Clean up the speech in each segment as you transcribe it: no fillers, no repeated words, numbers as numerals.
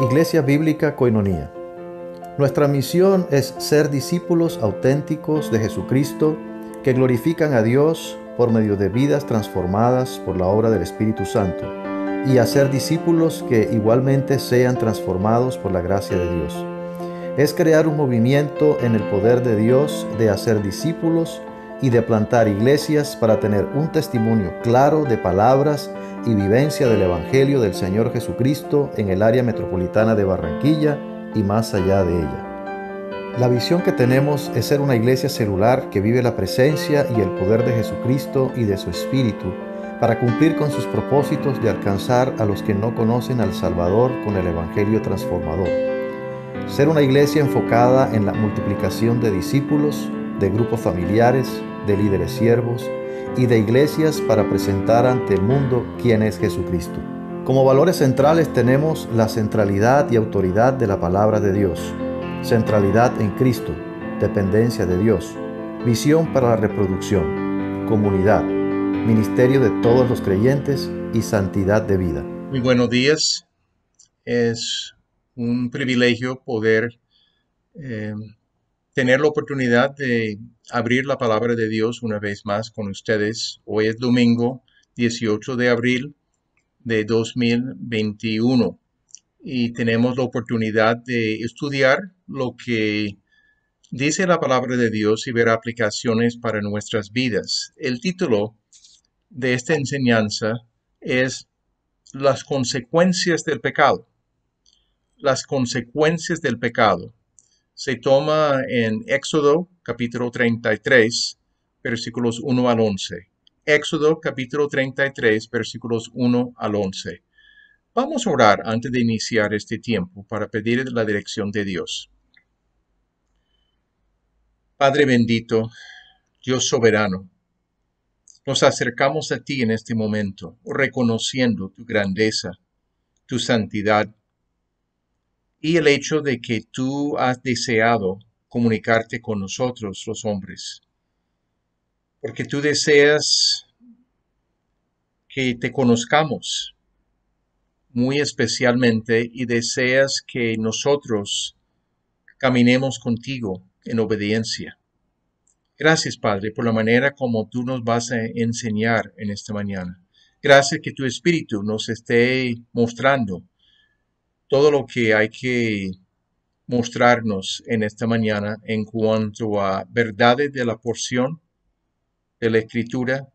Iglesia Bíblica Koinonía. Nuestra misión es ser discípulos auténticos de Jesucristo que glorifican a Dios por medio de vidas transformadas por la obra del Espíritu Santo y hacer discípulos que igualmente sean transformados por la gracia de Dios. Es crear un movimiento en el poder de Dios de hacer discípulos y de plantar iglesias para tener un testimonio claro de palabras y vivencia del Evangelio del Señor Jesucristo en el área metropolitana de Barranquilla y más allá de ella. La visión que tenemos es ser una iglesia celular que vive la presencia y el poder de Jesucristo y de su Espíritu para cumplir con sus propósitos de alcanzar a los que no conocen al Salvador con el Evangelio transformador. Ser una iglesia enfocada en la multiplicación de discípulos, de grupos familiares, de líderes siervos y de iglesias para presentar ante el mundo quién es Jesucristo. Como valores centrales tenemos la centralidad y autoridad de la palabra de Dios, centralidad en Cristo, dependencia de Dios, visión para la reproducción, comunidad, ministerio de todos los creyentes y santidad de vida. Muy buenos días. Es un privilegio poder tener la oportunidad de abrir la palabra de Dios una vez más con ustedes. Hoy es domingo 18 de abril de 2021 y tenemos la oportunidad de estudiar lo que dice la palabra de Dios y ver aplicaciones para nuestras vidas. El título de esta enseñanza es Las consecuencias del pecado. Las consecuencias del pecado. Se toma en Éxodo capítulo 33, versículos 1 al 11. Éxodo capítulo 33, versículos 1 al 11. Vamos a orar antes de iniciar este tiempo para pedir la dirección de Dios. Padre bendito, Dios soberano, nos acercamos a ti en este momento, reconociendo tu grandeza, tu santidad, y el hecho de que tú has deseado comunicarte con nosotros los hombres, porque tú deseas que te conozcamos muy especialmente y deseas que nosotros caminemos contigo en obediencia. Gracias, Padre, por la manera como tú nos vas a enseñar en esta mañana. Gracias que tu Espíritu nos esté mostrando todo lo que hay que mostrarnos en esta mañana en cuanto a verdades de la porción de la Escritura,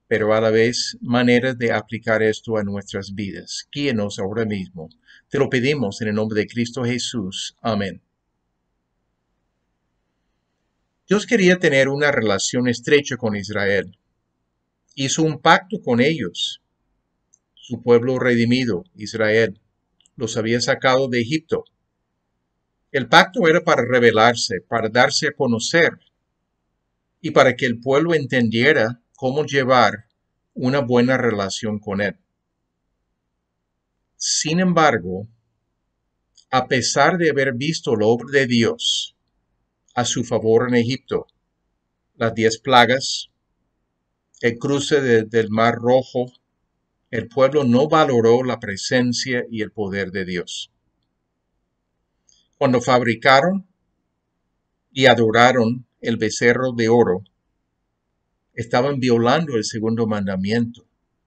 pero a la vez maneras de aplicar esto a nuestras vidas. Guíenos ahora mismo. Te lo pedimos en el nombre de Cristo Jesús. Amén. Dios quería tener una relación estrecha con Israel. Hizo un pacto con ellos, su pueblo redimido, Israel. Los había sacado de Egipto. El pacto era para revelarse, para darse a conocer y para que el pueblo entendiera cómo llevar una buena relación con él. Sin embargo, a pesar de haber visto la obra de Dios a su favor en Egipto, las 10 plagas, el cruce del Mar Rojo, el pueblo no valoró la presencia y el poder de Dios. Cuando fabricaron y adoraron el becerro de oro, estaban violando el segundo mandamiento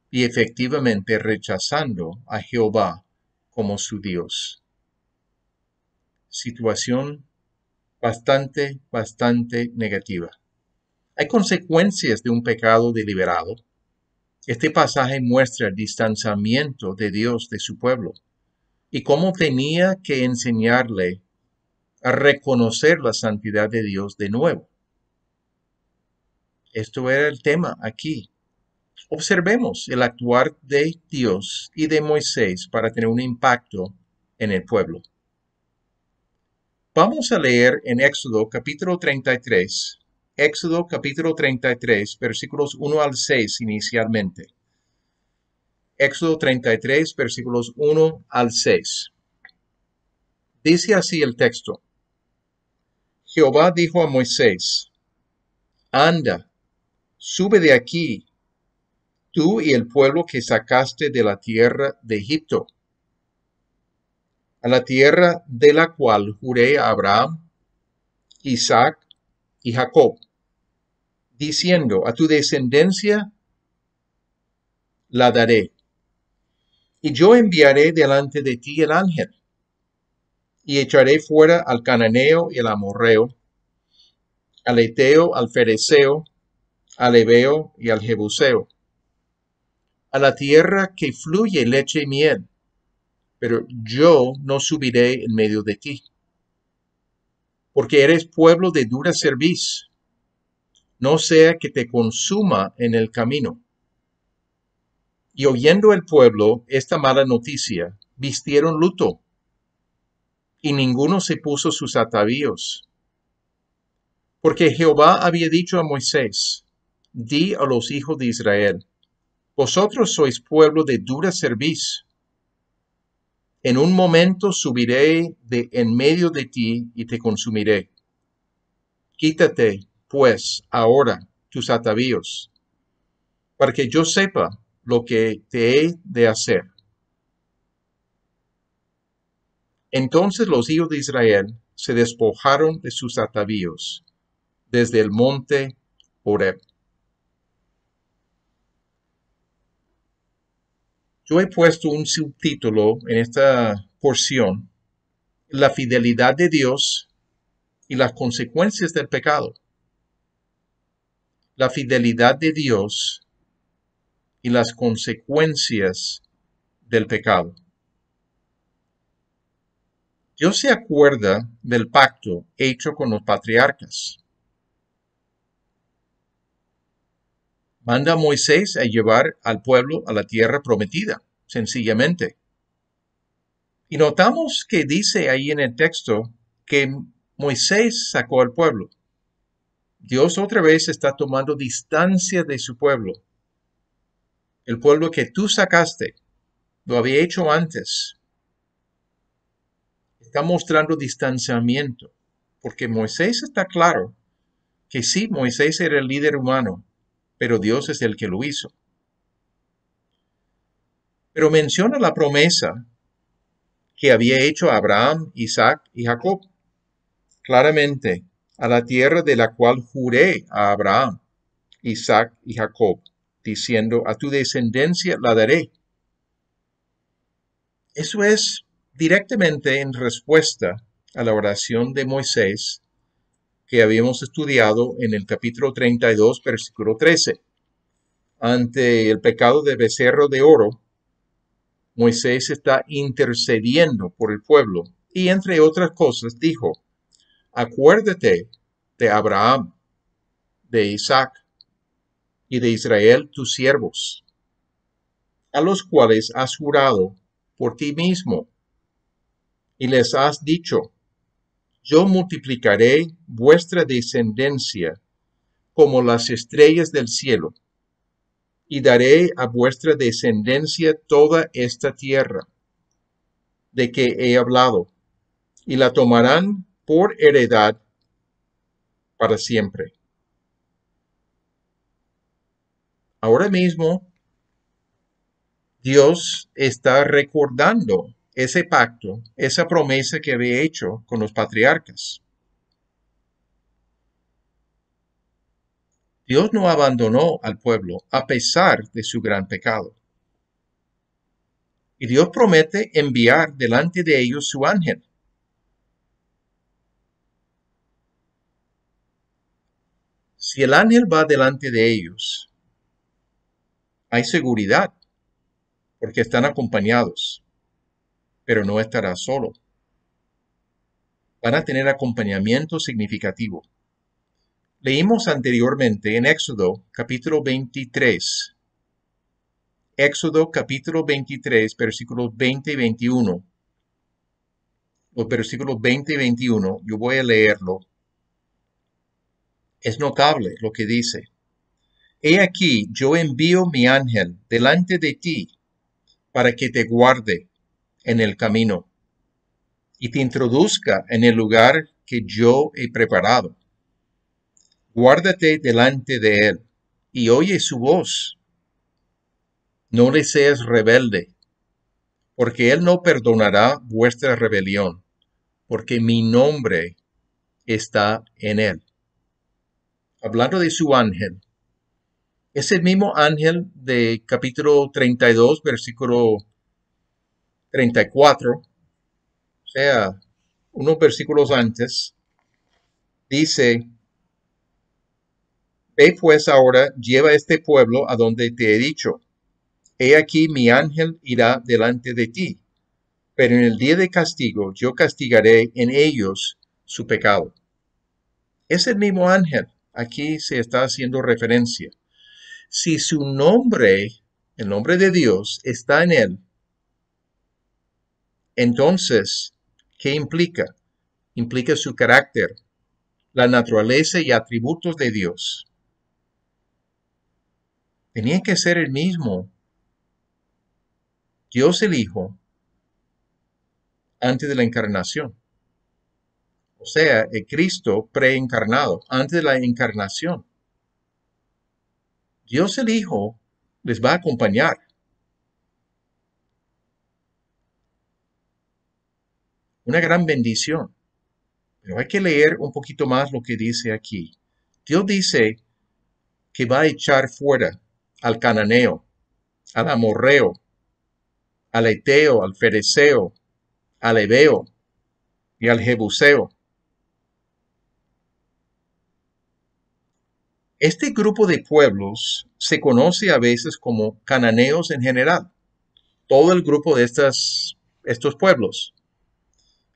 y efectivamente rechazando a Jehová como su Dios. Situación bastante negativa. Hay consecuencias de un pecado deliberado. Este pasaje muestra el distanciamiento de Dios de su pueblo y cómo tenía que enseñarle a reconocer la santidad de Dios de nuevo. Esto era el tema aquí. Observemos el actuar de Dios y de Moisés para tener un impacto en el pueblo. Vamos a leer en Éxodo capítulo 33, versículos 1 al 6 inicialmente. Éxodo 33, versículos 1 al 6. Dice así el texto. Jehová dijo a Moisés, anda, sube de aquí, tú y el pueblo que sacaste de la tierra de Egipto, a la tierra de la cual juré a Abraham, Isaac y Jacob, diciendo, a tu descendencia la daré. Y yo enviaré delante de ti el ángel, y echaré fuera al cananeo y al amorreo, al eteo, al fereceo, al heveo y al jebuseo, a la tierra que fluye leche y miel, pero yo no subiré en medio de ti, porque eres pueblo de dura cerviz, no sea que te consuma en el camino. Y oyendo el pueblo esta mala noticia, vistieron luto, y ninguno se puso sus atavíos. Porque Jehová había dicho a Moisés, di a los hijos de Israel, vosotros sois pueblo de dura cerviz. En un momento subiré de en medio de ti y te consumiré. Quítate, pues, ahora tus atavíos, para que yo sepa lo que te he de hacer. Entonces los hijos de Israel se despojaron de sus atavíos desde el monte Horeb. Yo he puesto un subtítulo en esta porción, la fidelidad de Dios y las consecuencias del pecado. La fidelidad de Dios y las consecuencias del pecado. Dios se acuerda del pacto hecho con los patriarcas. Manda a Moisés a llevar al pueblo a la tierra prometida, sencillamente. Y notamos que dice ahí en el texto que Moisés sacó al pueblo. Dios otra vez está tomando distancia de su pueblo. El pueblo que tú sacaste, lo había hecho antes. Está mostrando distanciamiento, porque Moisés está claro que sí, Moisés era el líder humano, pero Dios es el que lo hizo. Pero menciona la promesa que había hecho a Abraham, Isaac y Jacob. Claramente, a la tierra de la cual juré a Abraham, Isaac y Jacob, diciendo, a tu descendencia la daré. Eso es directamente en respuesta a la oración de Moisés que habíamos estudiado en el capítulo 32, versículo 13. Ante el pecado de becerro de oro, Moisés está intercediendo por el pueblo y entre otras cosas dijo, acuérdate de Abraham, de Isaac y de Israel tus siervos, a los cuales has jurado por ti mismo, y les has dicho, yo multiplicaré vuestra descendencia como las estrellas del cielo, y daré a vuestra descendencia toda esta tierra, de que he hablado, y la tomarán por heredad para siempre. Ahora mismo, Dios está recordando ese pacto, esa promesa que había hecho con los patriarcas. Dios no abandonó al pueblo a pesar de su gran pecado. Y Dios promete enviar delante de ellos su ángel. Si el ángel va delante de ellos, hay seguridad, porque están acompañados, pero no estará solo. Van a tener acompañamiento significativo. Leímos anteriormente en Éxodo capítulo 23. Éxodo capítulo 23, versículos 20 y 21. Los versículos 20 y 21, yo voy a leerlo. Es notable lo que dice. He aquí, yo envío mi ángel delante de ti para que te guarde en el camino y te introduzca en el lugar que yo he preparado. Guárdate delante de él y oye su voz. No le seas rebelde porque Él no perdonará vuestra rebelión, porque mi nombre está en Él. Hablando de su ángel, es el mismo ángel de capítulo 32, versículo 34, o sea, unos versículos antes, dice: Ve pues ahora, lleva este pueblo a donde te he dicho. He aquí mi ángel irá delante de ti, pero en el día de castigo yo castigaré en ellos su pecado. Es el mismo ángel. Aquí se está haciendo referencia. Si su nombre, el nombre de Dios, está en él, entonces, ¿qué implica? Implica su carácter, la naturaleza y atributos de Dios. Tenía que ser el mismo Dios el Hijo antes de la encarnación. O sea, el Cristo preencarnado, antes de la encarnación. Dios el Hijo les va a acompañar. Una gran bendición. Pero hay que leer un poquito más lo que dice aquí. Dios dice que va a echar fuera al cananeo, al amorreo, al eteo, al fereceo, al heveo y al jebuseo. Este grupo de pueblos se conoce a veces como cananeos en general. Todo el grupo de estos pueblos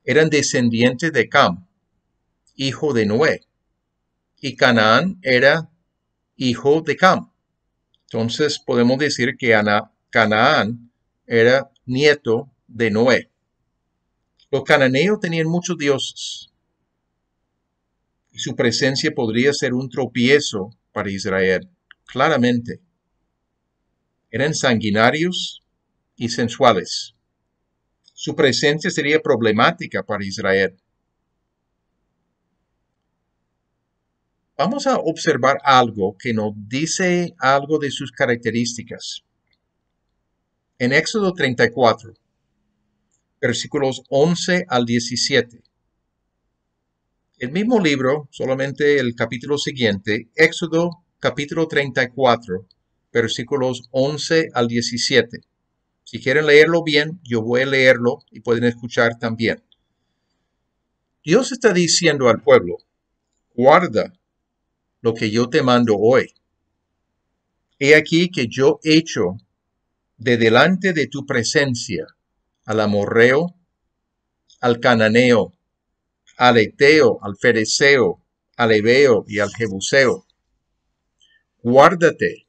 eran descendientes de Cam, hijo de Noé, y Canaán era hijo de Cam. Entonces podemos decir que Canaán era nieto de Noé. Los cananeos tenían muchos dioses y su presencia podría ser un tropiezo para Israel, claramente. Eran sanguinarios y sensuales. Su presencia sería problemática para Israel. Vamos a observar algo que nos dice algo de sus características. En Éxodo 34, versículos 11 al 17. El mismo libro, solamente el capítulo siguiente, Éxodo capítulo 34, versículos 11 al 17. Si quieren leerlo bien, yo voy a leerlo y pueden escuchar también. Dios está diciendo al pueblo: guarda lo que yo te mando hoy. He aquí que yo echo de delante de tu presencia al amorreo, al cananeo, al eteo, al fereceo, al heveo y al jebuseo. Guárdate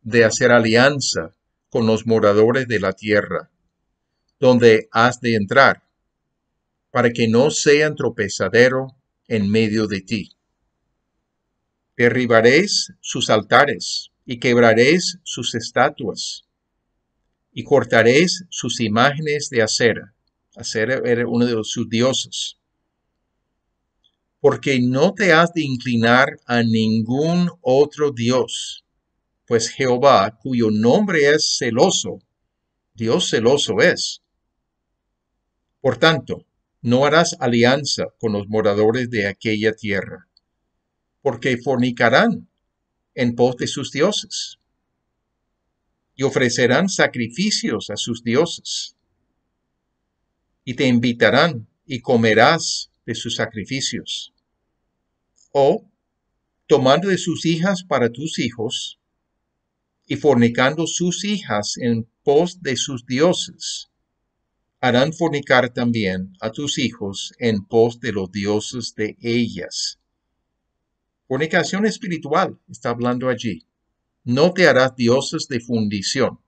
de hacer alianza con los moradores de la tierra, donde has de entrar, para que no sean tropezadero en medio de ti. Derribaréis sus altares y quebraréis sus estatuas, y cortaréis sus imágenes de acera. Acera era uno de sus dioses. Porque no te has de inclinar a ningún otro Dios, pues Jehová, cuyo nombre es celoso, Dios celoso es. Por tanto, no harás alianza con los moradores de aquella tierra, porque fornicarán en pos de sus dioses, y ofrecerán sacrificios a sus dioses, y te invitarán y comerás de sus sacrificios. O, tomando de sus hijas para tus hijos, y fornicando sus hijas en pos de sus dioses, harán fornicar también a tus hijos en pos de los dioses de ellas. Fornicación espiritual está hablando allí. No te harás dioses de fundición.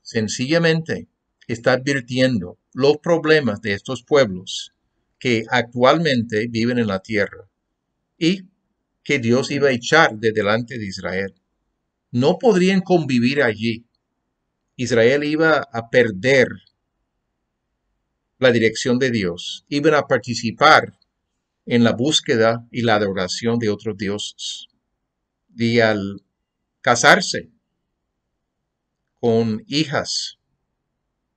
Sencillamente está advirtiendo los problemas de estos pueblos que actualmente viven en la tierra y que Dios iba a echar de delante de Israel. No podrían convivir allí. Israel iba a perder la dirección de Dios, iban a participar en la búsqueda y la adoración de otros dioses. Y al casarse con hijas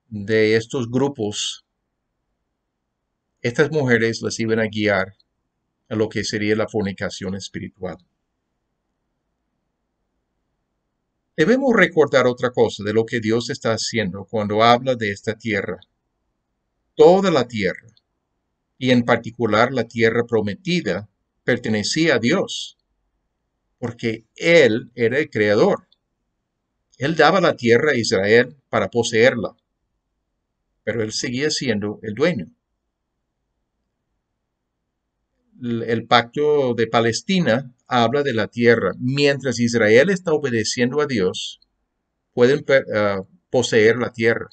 de estos grupos, estas mujeres las iban a guiar a lo que sería la fornicación espiritual. Debemos recordar otra cosa de lo que Dios está haciendo cuando habla de esta tierra. Toda la tierra, y en particular la tierra prometida, pertenecía a Dios, porque Él era el creador. Él daba la tierra a Israel para poseerla, pero Él seguía siendo el dueño. El pacto de Palestina habla de la tierra. Mientras Israel está obedeciendo a Dios, pueden poseer la tierra.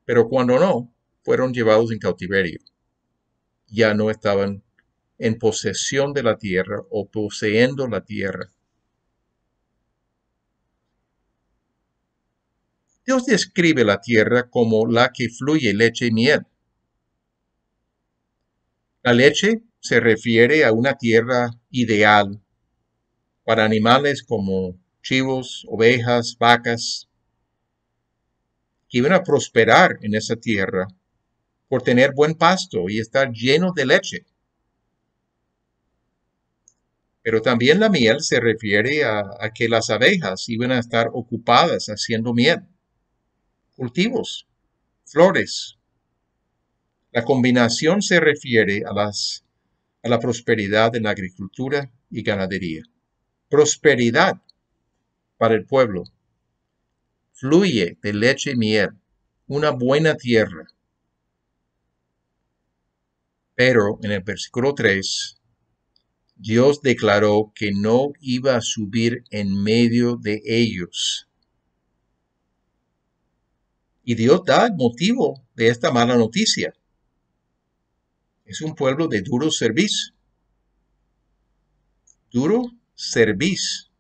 Pero cuando no, fueron llevados en cautiverio. Ya no estaban en posesión de la tierra o poseyendo la tierra. Dios describe la tierra como la que fluye leche y miel. La leche se refiere a una tierra ideal para animales como chivos, ovejas, vacas, que iban a prosperar en esa tierra por tener buen pasto y estar llenos de leche. Pero también la miel se refiere a que las abejas iban a estar ocupadas haciendo miel, cultivos, flores. La combinación se refiere a la prosperidad en la agricultura y ganadería. Prosperidad para el pueblo. Fluye de leche y miel, una buena tierra. Pero en el versículo 3, Dios declaró que no iba a subir en medio de ellos. Y Dios da el motivo de esta mala noticia. Es un pueblo de duro cerviz. Duro cerviz.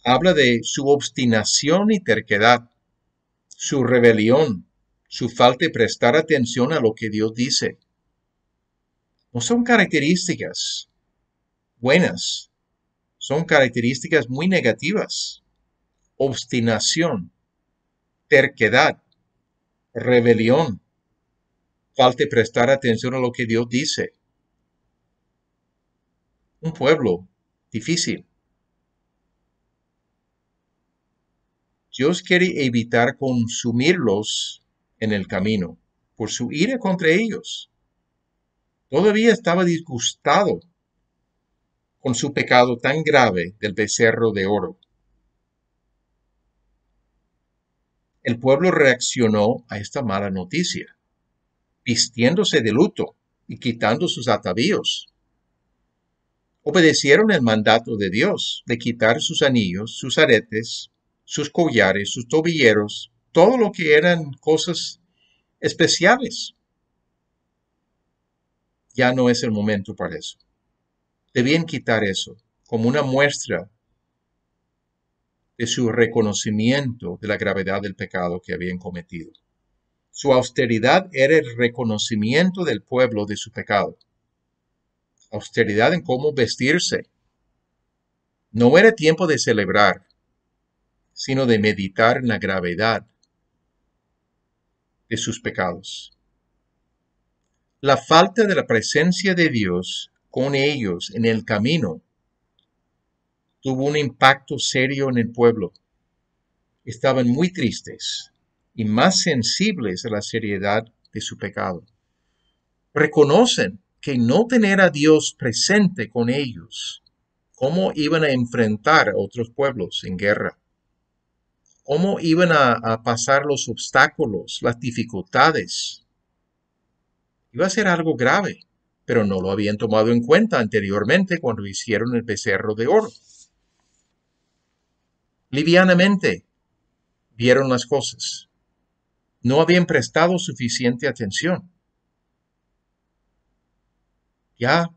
Habla de su obstinación y terquedad, su rebelión, su falta de prestar atención a lo que Dios dice. No son características buenas, son características muy negativas. Obstinación, terquedad, rebelión, falta de prestar atención a lo que Dios dice. Un pueblo difícil. Dios quiere evitar consumirlos en el camino por su ira contra ellos. Todavía estaba disgustado con su pecado tan grave del becerro de oro. El pueblo reaccionó a esta mala noticia, vistiéndose de luto y quitando sus atavíos. Obedecieron el mandato de Dios de quitar sus anillos, sus aretes, sus collares, sus tobilleros, todo lo que eran cosas especiales. Ya no es el momento para eso. Debían quitar eso como una muestra de su reconocimiento de la gravedad del pecado que habían cometido. Su austeridad era el reconocimiento del pueblo de su pecado. Austeridad en cómo vestirse. No era tiempo de celebrar, sino de meditar en la gravedad de sus pecados. La falta de la presencia de Dios con ellos en el camino tuvo un impacto serio en el pueblo. Estaban muy tristes y más sensibles a la seriedad de su pecado. Reconocen que no tener a Dios presente con ellos, cómo iban a enfrentar a otros pueblos en guerra, cómo iban a pasar los obstáculos, las dificultades. Iba a ser algo grave, pero no lo habían tomado en cuenta anteriormente cuando hicieron el becerro de oro. Livianamente vieron las cosas. No habían prestado suficiente atención. Ya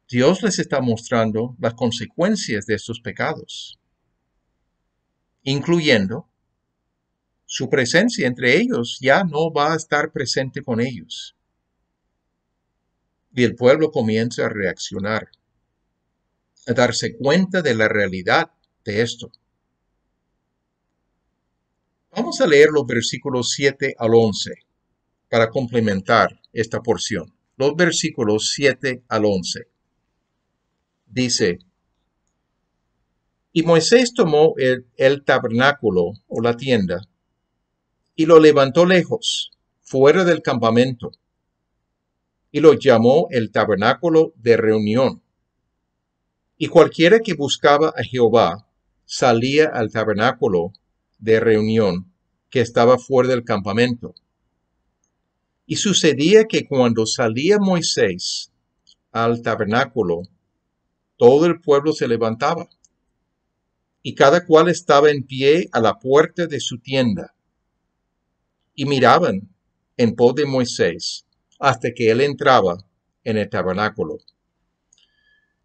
Dios les está mostrando las consecuencias de estos pecados, incluyendo su presencia entre ellos. Ya no va a estar presente con ellos. Y el pueblo comienza a reaccionar, a darse cuenta de la realidad de esto. Vamos a leer los versículos 7 al 11 para complementar esta porción. Los versículos 7 al 11. Dice, y Moisés tomó el tabernáculo o la tienda y lo levantó lejos, fuera del campamento, y lo llamó el tabernáculo de reunión. Y cualquiera que buscaba a Jehová salía al tabernáculo de reunión que estaba fuera del campamento. Y sucedía que cuando salía Moisés al tabernáculo, todo el pueblo se levantaba, y cada cual estaba en pie a la puerta de su tienda, y miraban en pos de Moisés hasta que él entraba en el tabernáculo.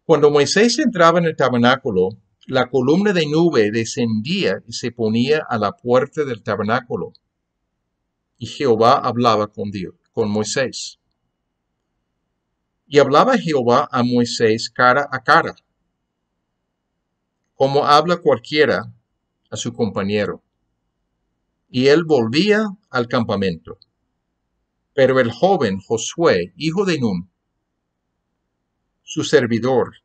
Cuando Moisés entraba en el tabernáculo, la columna de nube descendía y se ponía a la puerta del tabernáculo, y Jehová hablaba con Moisés. Y hablaba Jehová a Moisés cara a cara, como habla cualquiera a su compañero. Y él volvía al campamento. Pero el joven Josué, hijo de Nun, su servidor,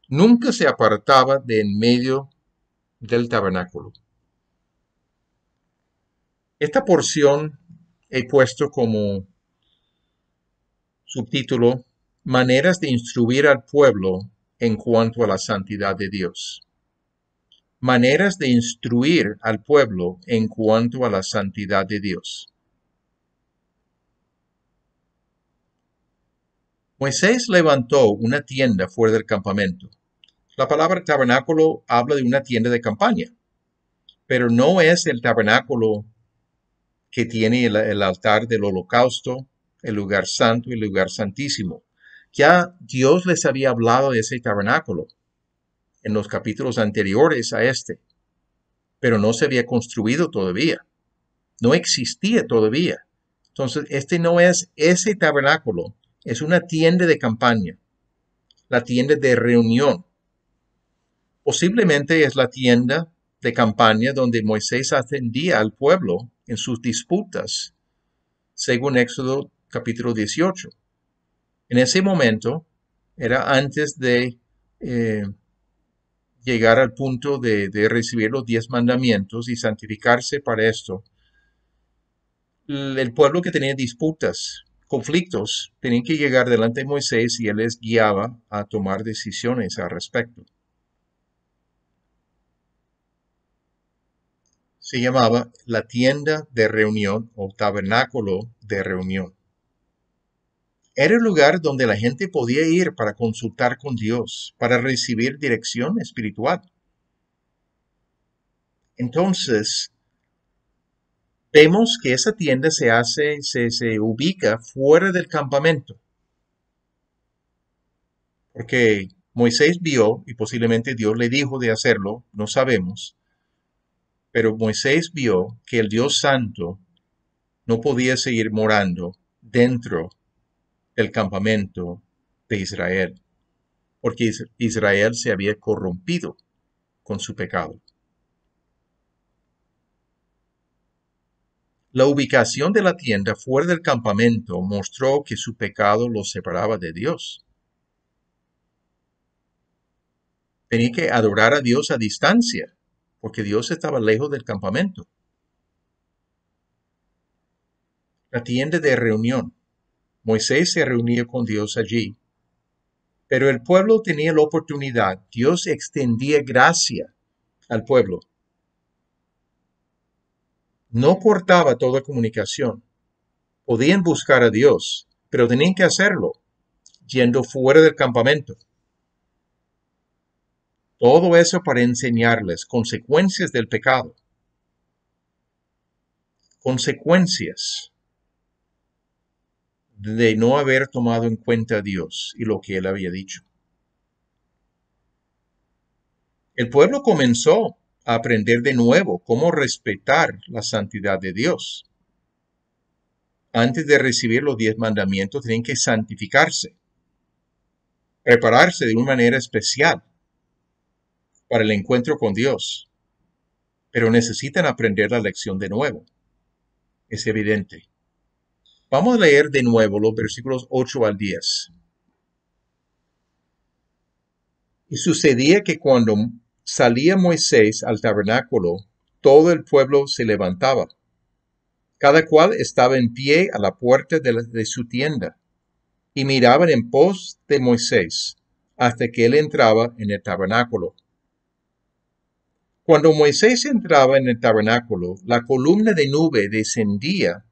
nunca se apartaba de en medio del tabernáculo. Esta porción he puesto como subtítulo, Maneras de instruir al pueblo en cuanto a la santidad de Dios. Maneras de instruir al pueblo en cuanto a la santidad de Dios. Moisés levantó una tienda fuera del campamento. La palabra tabernáculo habla de una tienda de campaña, pero no es el tabernáculo que tiene el altar del holocausto, el lugar santo y el lugar santísimo. Ya Dios les había hablado de ese tabernáculo en los capítulos anteriores a este, pero no se había construido todavía, no existía todavía. Entonces, este no es ese tabernáculo, es una tienda de campaña, la tienda de reunión. Posiblemente es la tienda de campaña donde Moisés atendía al pueblo en sus disputas, según Éxodo capítulo 18. En ese momento, era antes de llegar al punto de recibir los 10 mandamientos y santificarse para esto. El pueblo que tenía disputas, conflictos, tenían que llegar delante de Moisés y él les guiaba a tomar decisiones al respecto. Se llamaba la tienda de reunión o tabernáculo de reunión. Era el lugar donde la gente podía ir para consultar con Dios, para recibir dirección espiritual. Entonces, vemos que esa tienda se ubica fuera del campamento. Porque Moisés vio, y posiblemente Dios le dijo de hacerlo, no sabemos, pero Moisés vio que el Dios Santo no podía seguir morando dentro del campamento de Israel, porque Israel se había corrompido con su pecado. La ubicación de la tienda fuera del campamento mostró que su pecado los separaba de Dios. Tenía que adorar a Dios a distancia, porque Dios estaba lejos del campamento. La tienda de reunión. Moisés se reunía con Dios allí, pero el pueblo tenía la oportunidad. Dios extendía gracia al pueblo. No cortaba toda comunicación. Podían buscar a Dios, pero tenían que hacerlo yendo fuera del campamento. Todo eso para enseñarles consecuencias del pecado. Consecuencias de no haber tomado en cuenta a Dios y lo que Él había dicho. El pueblo comenzó a aprender de nuevo cómo respetar la santidad de Dios. Antes de recibir los 10 mandamientos, tienen que santificarse, prepararse de una manera especial para el encuentro con Dios. pero necesitan aprender la lección de nuevo. Es evidente. Vamos a leer de nuevo los versículos 8 al 10. Y sucedía que cuando salía Moisés al tabernáculo, todo el pueblo se levantaba. Cada cual estaba en pie a la puerta de su tienda, y miraban en pos de Moisés, hasta que él entraba en el tabernáculo. Cuando Moisés entraba en el tabernáculo, la columna de nube descendía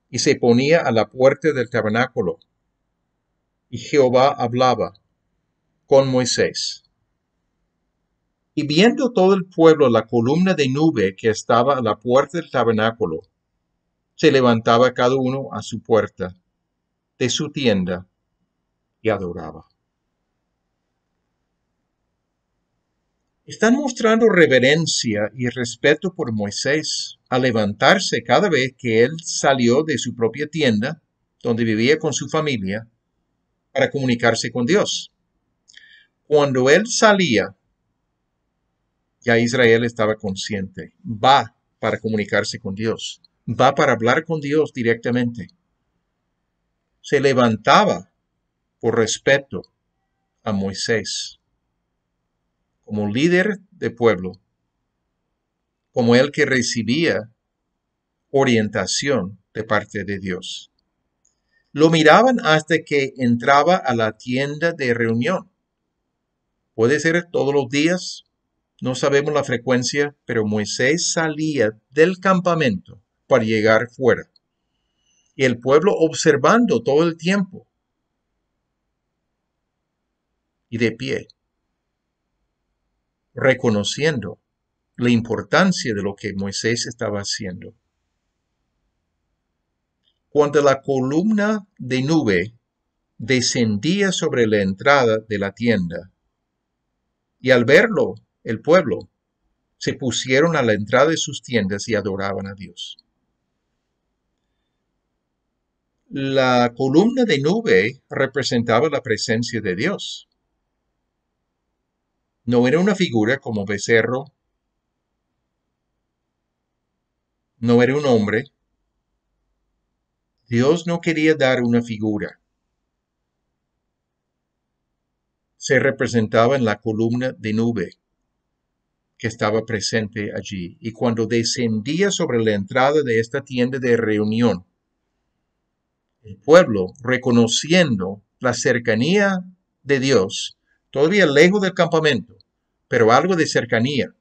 y se ponía a la puerta del tabernáculo. Y Jehová hablaba con Moisés. Y viendo todo el pueblo la columna de nube que estaba a la puerta del tabernáculo, se levantaba cada uno a su puerta de su tienda y adoraba. Están mostrando reverencia y respeto por Moisés al levantarse cada vez que él salió de su propia tienda, donde vivía con su familia, para comunicarse con Dios. Cuando él salía, ya Israel estaba consciente, va para comunicarse con Dios, va para hablar con Dios directamente. Se levantaba por respeto a Moisés, como líder de pueblo, como el que recibía orientación de parte de Dios. Lo miraban hasta que entraba a la tienda de reunión. Puede ser todos los días, no sabemos la frecuencia, pero Moisés salía del campamento para llegar fuera. Y el pueblo observando todo el tiempo. Y de pie, reconociendo la importancia de lo que Moisés estaba haciendo. Cuando la columna de nube descendía sobre la entrada de la tienda, y al verlo, el pueblo se pusieron a la entrada de sus tiendas y adoraban a Dios. La columna de nube representaba la presencia de Dios. No era una figura como becerro, no era un hombre. Dios no quería dar una figura. Se representaba en la columna de nube que estaba presente allí. Y cuando descendía sobre la entrada de esta tienda de reunión, el pueblo, reconociendo la cercanía de Dios, todavía lejos del campamento, pero algo de cercanía,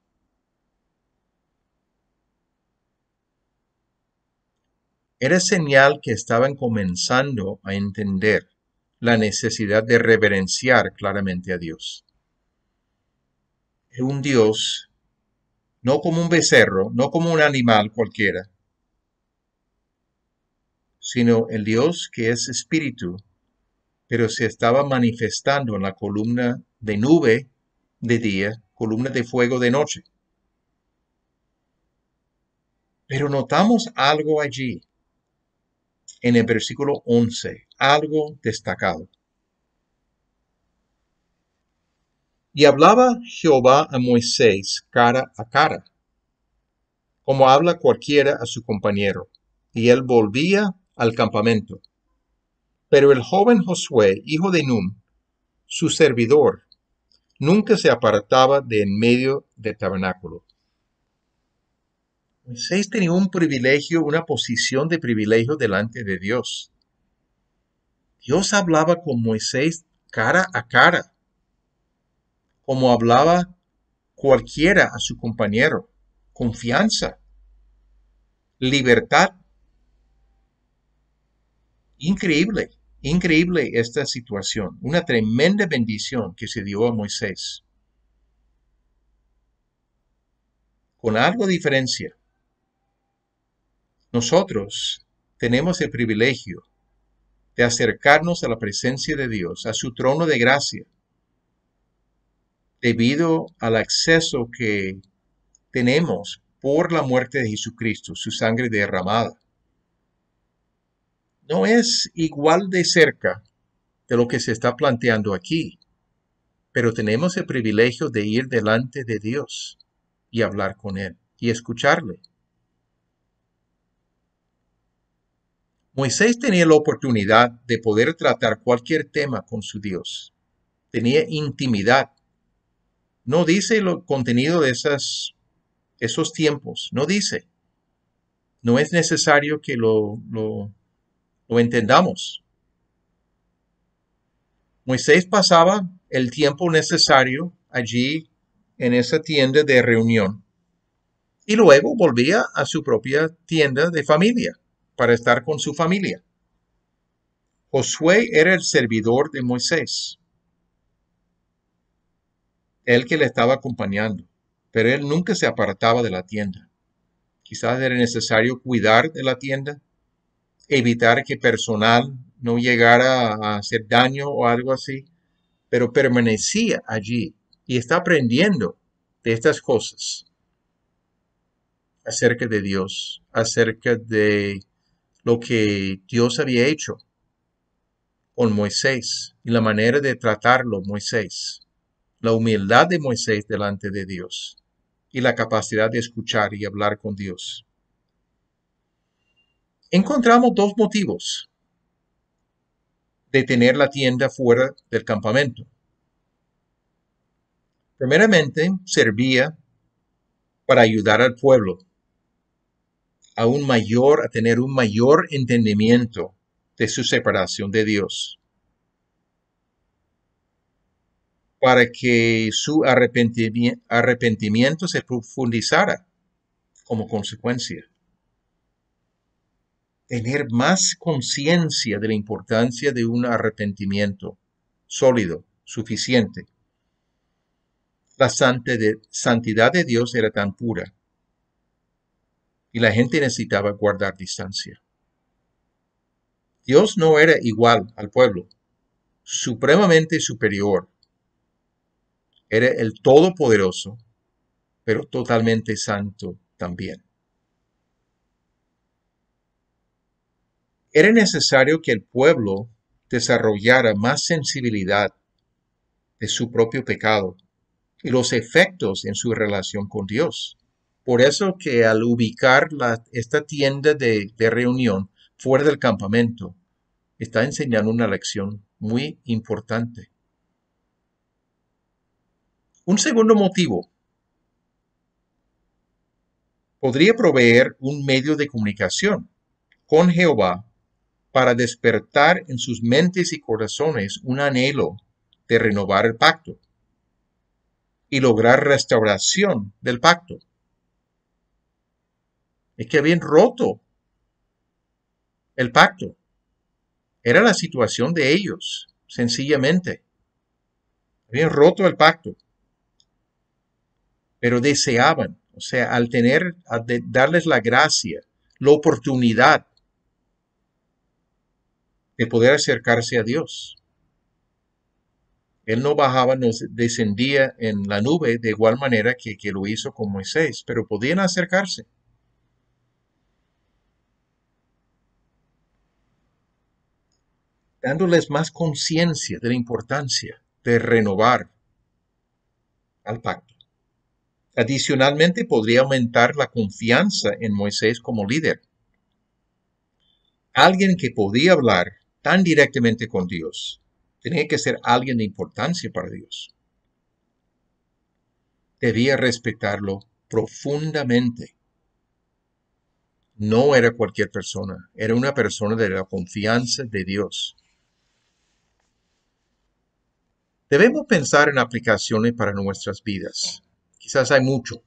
era señal que estaban comenzando a entender la necesidad de reverenciar claramente a Dios. Es un Dios, no como un becerro, no como un animal cualquiera, sino el Dios que es espíritu, pero se estaba manifestando en la columna de nube de día, columna de fuego de noche. Pero notamos algo allí, en el versículo 11, algo destacado. Y hablaba Jehová a Moisés cara a cara, como habla cualquiera a su compañero, y él volvía al campamento. Pero el joven Josué, hijo de Nun, su servidor, nunca se apartaba de en medio del tabernáculo. Moisés tenía un privilegio, una posición de privilegio delante de Dios. Dios hablaba con Moisés cara a cara, como hablaba cualquiera a su compañero. Confianza, libertad. Increíble, increíble esta situación. Una tremenda bendición que se dio a Moisés. Con algo de diferencia. Nosotros tenemos el privilegio de acercarnos a la presencia de Dios, a su trono de gracia, debido al acceso que tenemos por la muerte de Jesucristo, su sangre derramada. No es igual de cerca de lo que se está planteando aquí, pero tenemos el privilegio de ir delante de Dios y hablar con Él. y escucharle. Moisés tenía la oportunidad de poder tratar cualquier tema con su Dios. Tenía intimidad. No dice el contenido de esos tiempos, no dice. No es necesario que lo entendamos. Moisés pasaba el tiempo necesario allí en esa tienda de reunión y luego volvía a su propia tienda de familia para estar con su familia. Josué era el servidor de Moisés, el que le estaba acompañando, pero él nunca se apartaba de la tienda. Quizás era necesario cuidar de la tienda, evitar que personal no llegara a hacer daño o algo así, pero permanecía allí y está aprendiendo de estas cosas acerca de Dios, acerca de lo que Dios había hecho con Moisés y la manera de tratarlo Moisés, la humildad de Moisés delante de Dios y la capacidad de escuchar y hablar con Dios. Encontramos dos motivos de tener la tienda fuera del campamento. Primeramente, servía para ayudar al pueblo a tener un mayor entendimiento de su separación de Dios, para que su arrepentimiento se profundizara como consecuencia. Tener más conciencia de la importancia de un arrepentimiento sólido, suficiente. La santidad de Dios era tan pura y la gente necesitaba guardar distancia. Dios no era igual al pueblo, supremamente superior. Era el Todopoderoso, pero totalmente santo también. Era necesario que el pueblo desarrollara más sensibilidad de su propio pecado y los efectos en su relación con Dios. Por eso que al ubicar esta tienda de reunión fuera del campamento, está enseñando una lección muy importante. Un segundo motivo podría proveer un medio de comunicación con Jehová para despertar en sus mentes y corazones un anhelo de renovar el pacto y lograr restauración del pacto. Es que habían roto el pacto. Era la situación de ellos, sencillamente. Habían roto el pacto, pero deseaban, o sea, al darles la gracia, la oportunidad de poder acercarse a Dios. Él no bajaba, no descendía en la nube de igual manera que lo hizo con Moisés, pero podían acercarse. Dándoles más conciencia de la importancia de renovar al pacto. Adicionalmente, podría aumentar la confianza en Moisés como líder. Alguien que podía hablar tan directamente con Dios tenía que ser alguien de importancia para Dios. Debía respetarlo profundamente. No era cualquier persona, era una persona de la confianza de Dios. Debemos pensar en aplicaciones para nuestras vidas. Quizás hay mucho,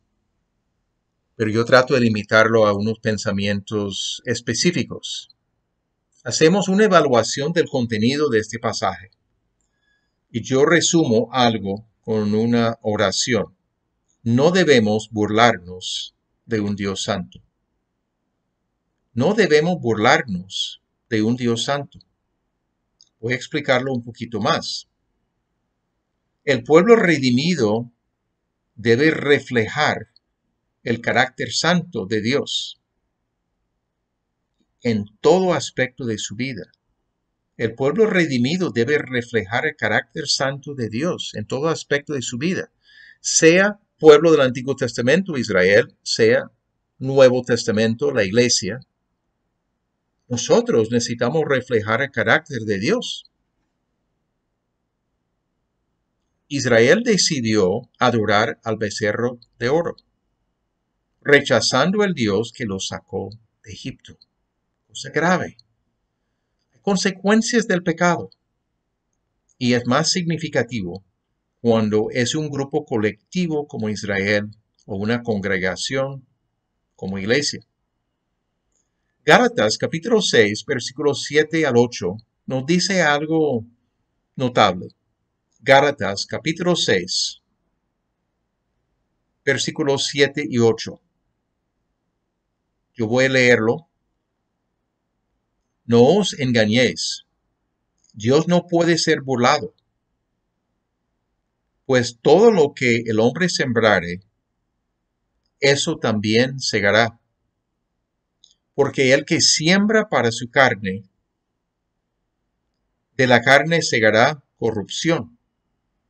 pero yo trato de limitarlo a unos pensamientos específicos. Hacemos una evaluación del contenido de este pasaje y yo resumo algo con una oración. No debemos burlarnos de un Dios santo. No debemos burlarnos de un Dios santo. Voy a explicarlo un poquito más. El pueblo redimido debe reflejar el carácter santo de Dios en todo aspecto de su vida. El pueblo redimido debe reflejar el carácter santo de Dios en todo aspecto de su vida, sea pueblo del Antiguo Testamento, Israel, sea Nuevo Testamento, la iglesia, nosotros necesitamos reflejar el carácter de Dios. Israel decidió adorar al becerro de oro, rechazando el Dios que los sacó de Egipto. Cosa grave. Hay consecuencias del pecado. Y es más significativo cuando es un grupo colectivo como Israel o una congregación como iglesia. Gálatas capítulo 6, versículos 7 al 8 nos dice algo notable. Gálatas capítulo 6, versículos 7 y 8. Yo voy a leerlo. No os engañéis. Dios no puede ser burlado. Pues todo lo que el hombre sembrare, eso también segará. Porque el que siembra para su carne, de la carne segará corrupción.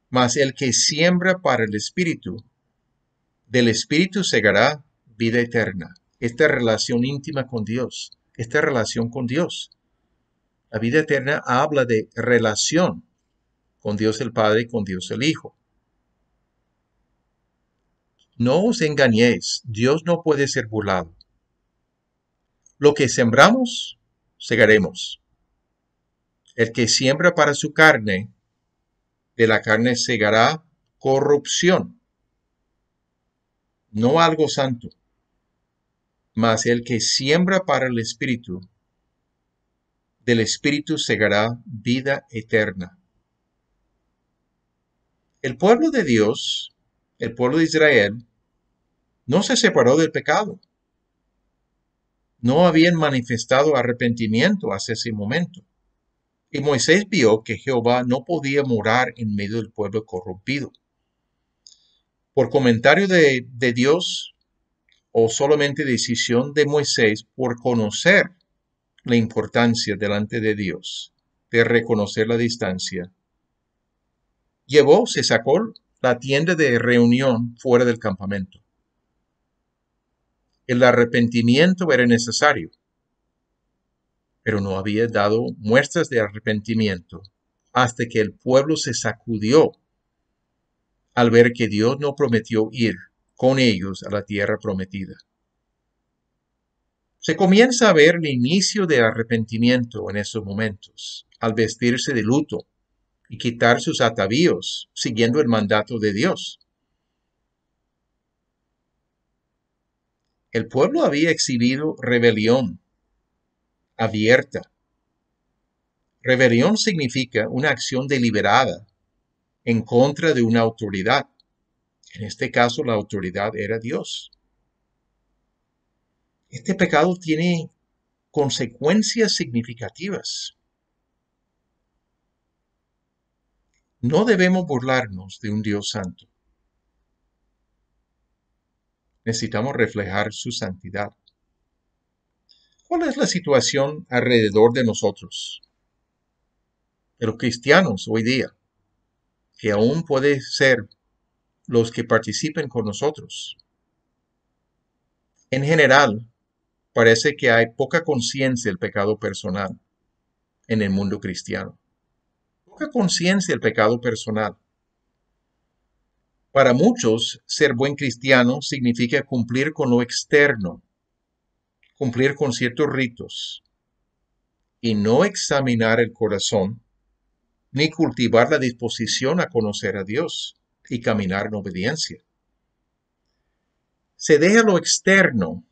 Mas el que siembra para el Espíritu, del Espíritu segará vida eterna. Esta relación íntima con Dios, esta relación con Dios. La vida eterna habla de relación con Dios el Padre y con Dios el Hijo. No os engañéis, Dios no puede ser burlado. Lo que sembramos, segaremos. El que siembra para su carne, de la carne segará corrupción, no algo santo. Mas el que siembra para el Espíritu, del Espíritu segará vida eterna. El pueblo de Dios, el pueblo de Israel, no se separó del pecado. No habían manifestado arrepentimiento hasta ese momento. Y Moisés vio que Jehová no podía morar en medio del pueblo corrompido. Por comentario de Dios o solamente decisión de Moisés por conocer la importancia delante de Dios, de reconocer la distancia, se sacó la tienda de reunión fuera del campamento. El arrepentimiento era necesario, pero no había dado muestras de arrepentimiento hasta que el pueblo se sacudió al ver que Dios no prometió ir con ellos a la tierra prometida. Se comienza a ver el inicio de arrepentimiento en esos momentos, al vestirse de luto y quitar sus atavíos, siguiendo el mandato de Dios. El pueblo había exhibido rebelión abierta. Rebelión significa una acción deliberada en contra de una autoridad. En este caso, la autoridad era Dios. Este pecado tiene consecuencias significativas. No debemos burlarnos de un Dios santo. Necesitamos reflejar su santidad. ¿Cuál es la situación alrededor de nosotros, de los cristianos hoy día, que aún puede ser los que participen con nosotros? En general, parece que hay poca conciencia del pecado personal en el mundo cristiano. Poca conciencia del pecado personal. Para muchos, ser buen cristiano significa cumplir con lo externo, cumplir con ciertos ritos, y no examinar el corazón, ni cultivar la disposición a conocer a Dios y caminar en obediencia. Se deja lo externo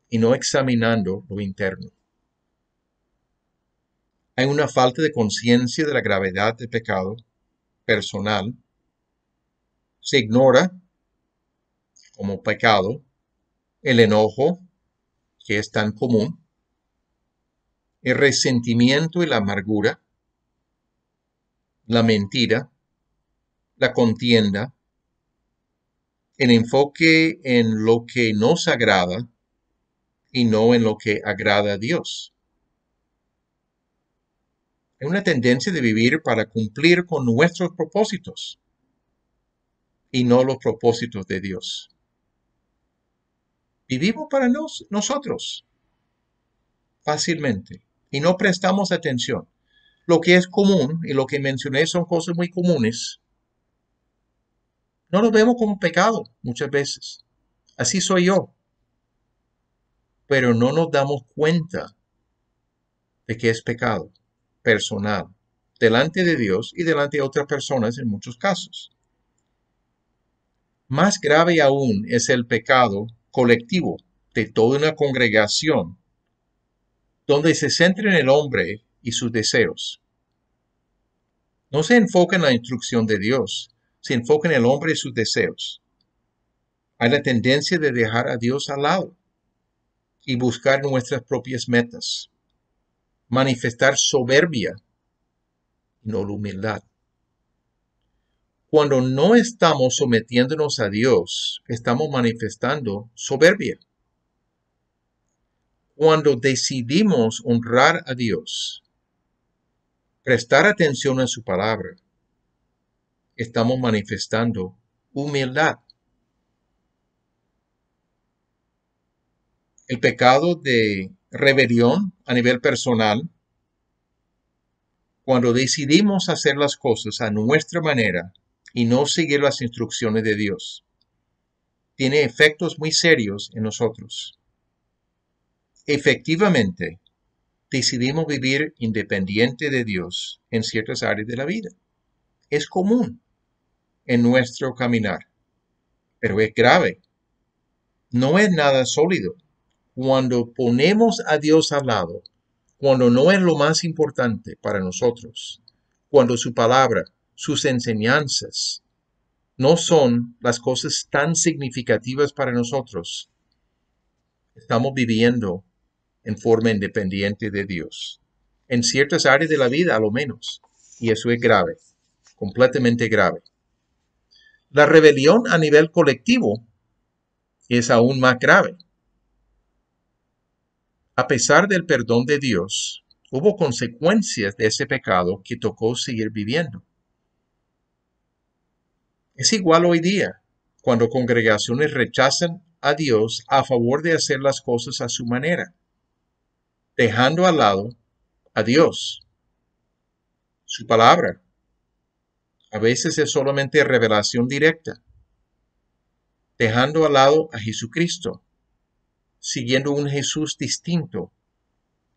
y no examinando lo interno. Hay una falta de conciencia de la gravedad del pecado personal. Se ignora como pecado el enojo, que es tan común, el resentimiento y la amargura, la mentira, la contienda, el enfoque en lo que nos agrada y no en lo que agrada a Dios. Hay una tendencia de vivir para cumplir con nuestros propósitos. y no los propósitos de Dios. Vivimos para nosotros fácilmente y no prestamos atención. Lo que es común y lo que mencioné son cosas muy comunes. No lo vemos como pecado muchas veces. Así soy yo. Pero no nos damos cuenta de que es pecado personal delante de Dios y delante de otras personas en muchos casos. Más grave aún es el pecado colectivo de toda una congregación donde se centra en el hombre y sus deseos. No se enfoca en la instrucción de Dios, se enfoca en el hombre y sus deseos. Hay la tendencia de dejar a Dios al lado y buscar nuestras propias metas, manifestar soberbia y no la humildad. Cuando no estamos sometiéndonos a Dios, estamos manifestando soberbia. Cuando decidimos honrar a Dios, prestar atención a su palabra, estamos manifestando humildad. El pecado de rebelión a nivel personal, cuando decidimos hacer las cosas a nuestra manera y no seguir las instrucciones de Dios, tiene efectos muy serios en nosotros. Efectivamente, decidimos vivir independiente de Dios en ciertas áreas de la vida. Es común en nuestro caminar, pero es grave. No es nada sólido. Cuando ponemos a Dios al lado, cuando no es lo más importante para nosotros, cuando su palabra, sus enseñanzas, no son las cosas tan significativas para nosotros, estamos viviendo en forma independiente de Dios. En ciertas áreas de la vida, a lo menos. Y eso es grave, completamente grave. La rebelión a nivel colectivo es aún más grave. A pesar del perdón de Dios, hubo consecuencias de ese pecado que tocó seguir viviendo. Es igual hoy día, cuando congregaciones rechazan a Dios a favor de hacer las cosas a su manera, dejando al lado a Dios, su palabra. A veces es solamente revelación directa, dejando al lado a Jesucristo, siguiendo un Jesús distinto,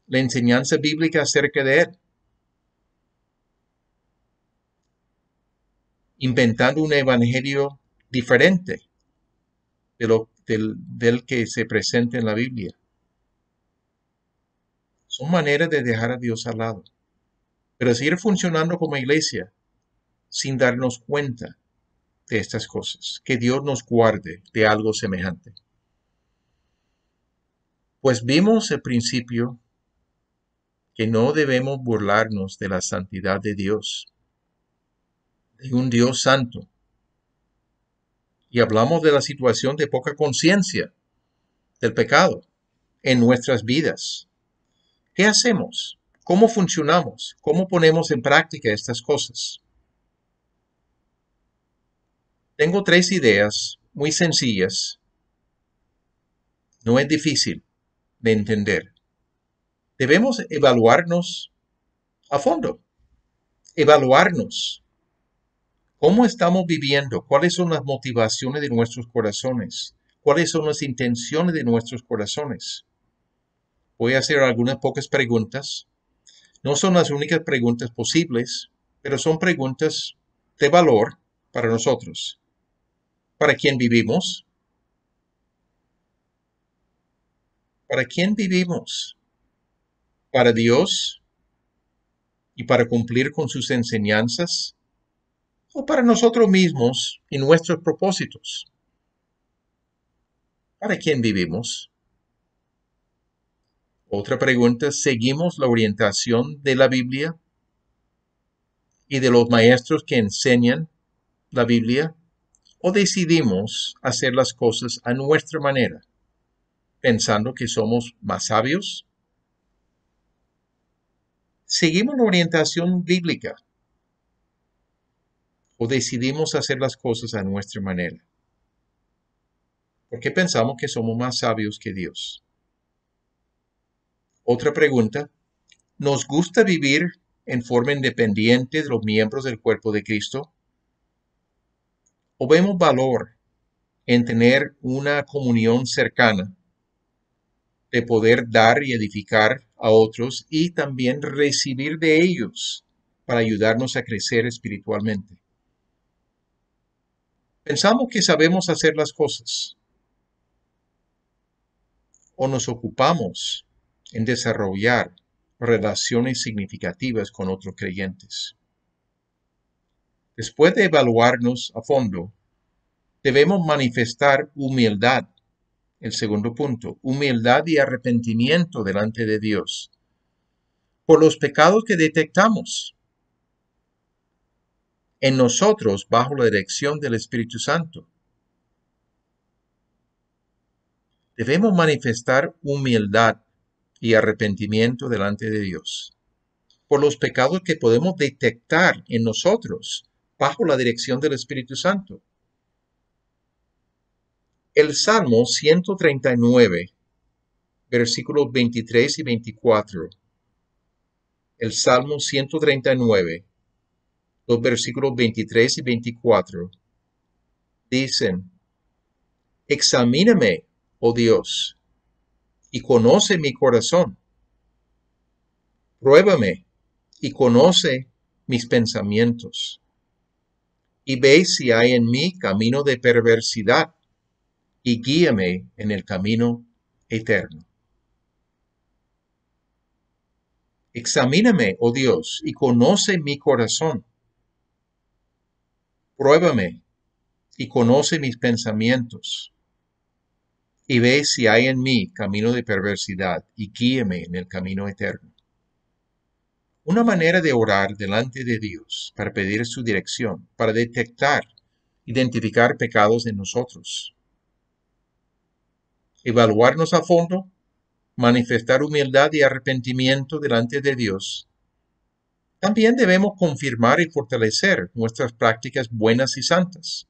la enseñanza bíblica acerca de Él, inventando un evangelio diferente del que se presenta en la Biblia. Son maneras de dejar a Dios al lado, pero seguir funcionando como iglesia sin darnos cuenta de estas cosas. Que Dios nos guarde de algo semejante. Pues vimos al principio que no debemos burlarnos de la santidad de Dios, de un Dios santo. Y hablamos de la situación de poca conciencia del pecado en nuestras vidas. ¿Qué hacemos? ¿Cómo funcionamos? ¿Cómo ponemos en práctica estas cosas? Tengo 3 ideas muy sencillas. No es difícil de entender. Debemos evaluarnos a fondo. Evaluarnos. ¿Cómo estamos viviendo? ¿Cuáles son las motivaciones de nuestros corazones? ¿Cuáles son las intenciones de nuestros corazones? Voy a hacer algunas pocas preguntas. No son las únicas preguntas posibles, pero son preguntas de valor para nosotros. ¿Para quién vivimos? ¿Para quién vivimos? ¿Para Dios y para cumplir con sus enseñanzas? ¿O para nosotros mismos y nuestros propósitos? ¿Para quién vivimos? Otra pregunta, ¿seguimos la orientación de la Biblia y de los maestros que enseñan la Biblia? ¿O decidimos hacer las cosas a nuestra manera, pensando que somos más sabios? ¿Seguimos la orientación bíblica? o decidimos hacer las cosas a nuestra manera? ¿Por qué pensamos que somos más sabios que Dios? Otra pregunta, ¿nos gusta vivir en forma independiente de los miembros del cuerpo de Cristo? ¿O vemos valor en tener una comunión cercana, de poder dar y edificar a otros y también recibir de ellos para ayudarnos a crecer espiritualmente? Pensamos que sabemos hacer las cosas o nos ocupamos en desarrollar relaciones significativas con otros creyentes. Después de evaluarnos a fondo, debemos manifestar humildad. El segundo punto, humildad y arrepentimiento delante de Dios por los pecados que detectamos en nosotros bajo la dirección del Espíritu Santo. Debemos manifestar humildad y arrepentimiento delante de Dios por los pecados que podemos detectar en nosotros bajo la dirección del Espíritu Santo. El Salmo 139, versículos 23 y 24. El Salmo 139, los versículos 23 y 24, dicen, examíname, oh Dios, y conoce mi corazón. Pruébame y conoce mis pensamientos. Y ve si hay en mí camino de perversidad, y guíame en el camino eterno. Examíname, oh Dios, y conoce mi corazón. Pruébame y conoce mis pensamientos. Y ve si hay en mí camino de perversidad, y guíame en el camino eterno. Una manera de orar delante de Dios para pedir su dirección, para detectar, identificar pecados en nosotros, evaluarnos a fondo, manifestar humildad y arrepentimiento delante de Dios. También debemos confirmar y fortalecer nuestras prácticas buenas y santas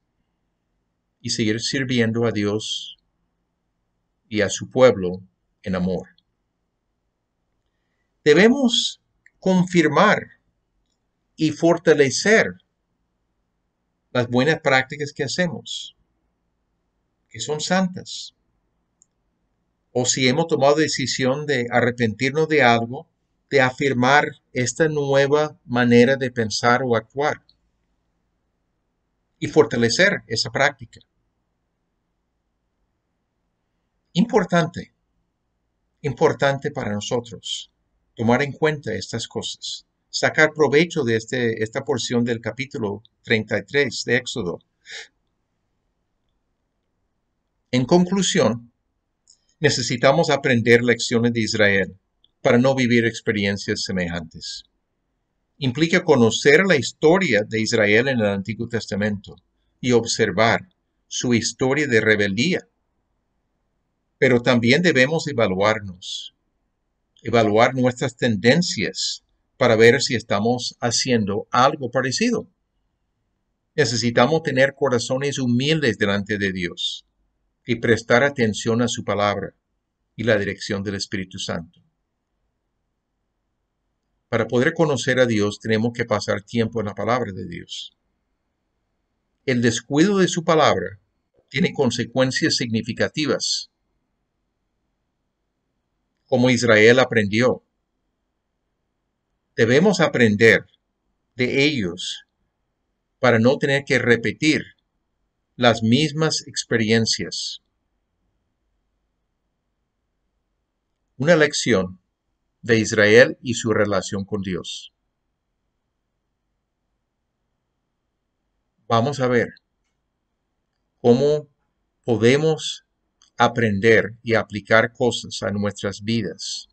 y seguir sirviendo a Dios y a su pueblo en amor. Debemos confirmar y fortalecer las buenas prácticas que hacemos, que son santas. O si hemos tomado decisión de arrepentirnos de algo, de afirmar esta nueva manera de pensar o actuar y fortalecer esa práctica. Importante para nosotros tomar en cuenta estas cosas, sacar provecho de esta porción del capítulo 33 de Éxodo. En conclusión, necesitamos aprender lecciones de Israel para no vivir experiencias semejantes. Implica conocer la historia de Israel en el Antiguo Testamento y observar su historia de rebeldía. Pero también debemos evaluar nuestras tendencias para ver si estamos haciendo algo parecido. Necesitamos tener corazones humildes delante de Dios y prestar atención a su palabra y la dirección del Espíritu Santo. Para poder conocer a Dios tenemos que pasar tiempo en la palabra de Dios. El descuido de su palabra tiene consecuencias significativas, como Israel aprendió. Debemos aprender de ellos para no tener que repetir las mismas experiencias. Una lección de Israel y su relación con Dios. Vamos a ver cómo podemos aprender y aplicar cosas a nuestras vidas.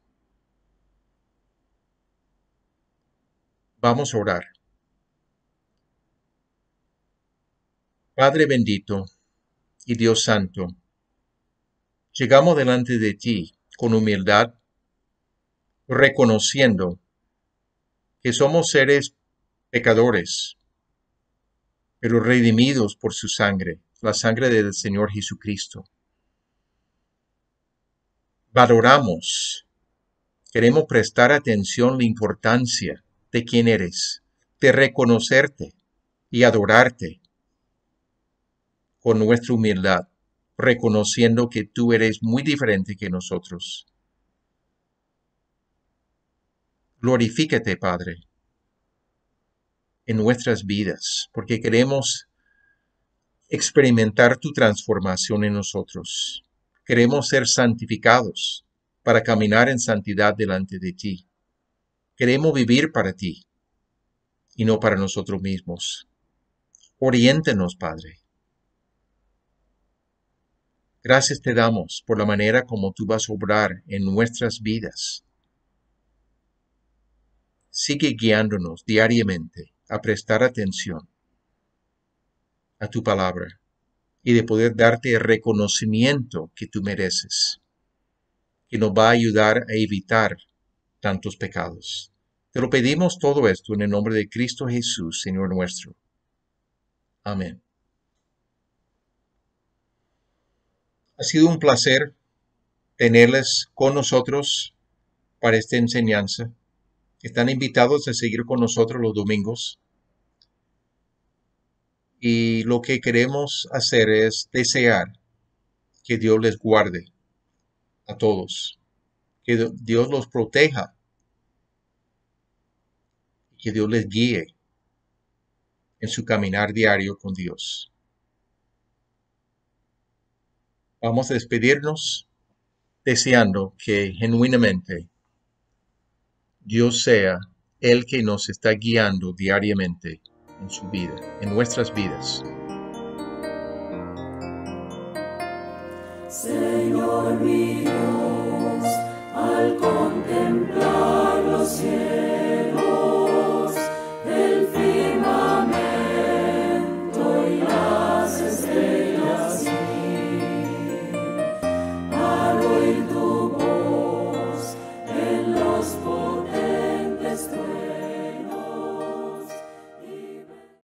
Vamos a orar. Padre bendito y Dios santo, llegamos delante de ti con humildad, reconociendo que somos seres pecadores, pero redimidos por su sangre, la sangre del Señor Jesucristo. Valoramos, queremos prestar atención a la importancia de quién eres, de reconocerte y adorarte con nuestra humildad, reconociendo que tú eres muy diferente que nosotros. Glorifícate, Padre, en nuestras vidas, porque queremos experimentar tu transformación en nosotros. Queremos ser santificados para caminar en santidad delante de ti. Queremos vivir para ti y no para nosotros mismos. Oriéntanos, Padre. Gracias te damos por la manera como tú vas a obrar en nuestras vidas. Sigue guiándonos diariamente a prestar atención a tu palabra y de poder darte el reconocimiento que tú mereces, que nos va a ayudar a evitar tantos pecados. Te lo pedimos todo esto en el nombre de Cristo Jesús, Señor nuestro. Amén. Ha sido un placer tenerles con nosotros para esta enseñanza. Están invitados a seguir con nosotros los domingos. Y lo que queremos hacer es desear que Dios les guarde a todos, que Dios los proteja, que Dios les guíe en su caminar diario con Dios. Vamos a despedirnos deseando que genuinamente Dios sea el que nos está guiando diariamente en su vida, en nuestras vidas. Señor mi Dios, al contemplar los cielos,